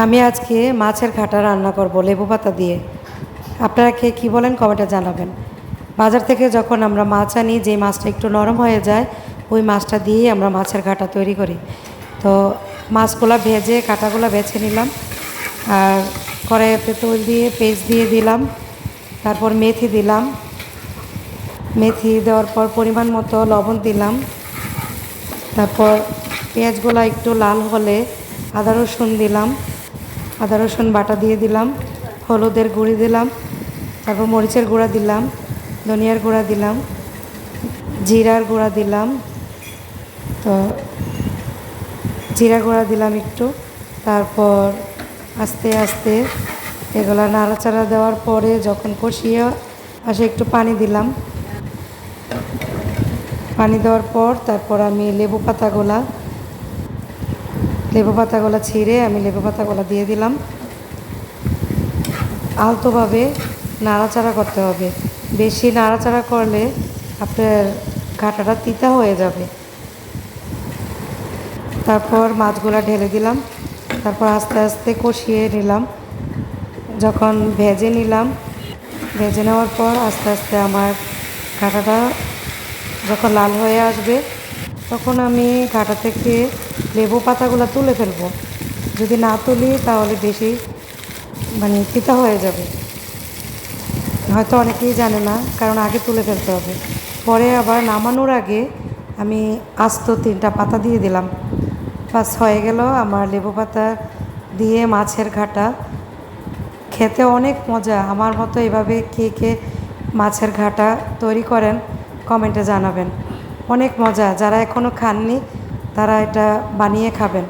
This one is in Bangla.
আমি আজকে মাছের ঘাটা রান্না করব লেবু পাতা দিয়ে। আপনারা কে কী বলেন কমেন্টে জানাবেন। বাজার থেকে যখন আমরা মাছ আনি, যে মাছটা একটু নরম হয়ে যায়, ওই মাছটা দিয়েই আমরা মাছের ঘাটা তৈরি করি। তো মাছগুলো ভেজে কাঁটাগুলো বেছে নিলাম, আর কড়াইতে তেল দিয়ে পেস্ট দিয়ে দিলাম, তারপর মেথি দিলাম। মেথি দেওয়ার পর পরিমাণ মতো লবণ দিলাম। তারপর পেঁয়াজগুলো একটু লাল হলে আদা রসুন দিলাম, আদা রসুন বাটা দিয়ে দিলাম, হলুদের গুঁড়ি দিলাম, তারপর মরিচের গুঁড়া দিলাম, ধনিয়ার গুঁড়া দিলাম, জিরার গুঁড়া দিলাম। তো জিরা গুঁড়া দিলাম একটু। তারপর আস্তে আস্তে এগুলো নাড়াচাড়া দেওয়ার পরে যখন কষিয়ে আসে একটু পানি দিলাম। পানি দেওয়ার পর তারপর আমি লেবু পাতাগুলো ছিঁড়ে আমি লেবু পাতাগুলো দিয়ে দিলাম। আলতোভাবে নাড়াচাড়া করতে হবে, বেশি নাড়াচাড়া করলে আপনার ঘাটাটা তিতা হয়ে যাবে। তারপর মাছগুলো ঢেলে দিলাম, তারপর আস্তে আস্তে কষিয়ে নিলাম। যখন ভেজে নিলাম, ভেজে নেওয়ার পর আস্তে আস্তে আমার ঘাটাটা যখন লাল হয়ে আসবে, তখন আমি ঘাটা থেকে লেবু পাতাগুলো তুলে ফেলবো। যদি না তুলি তাহলে বেশি তিতা হয়ে যাবে। হয়তো অনেকেই জানে না, কারণ আগে তুলে ফেলতে হবে। পরে আবার নামানোর আগে আমি আস্ত 3টা পাতা দিয়ে দিলাম। বাস হয়ে গেল আমার লেবু পাতা দিয়ে মাছের ঘাটা। খেতে অনেক মজা। আমার মতো এভাবে কে কে মাছের ঘাটা তৈরি করেন কমেন্টে জানাবেন। অনেক মজা। যারা এখনও খাননি তারা এটা বানিয়ে খাবেন।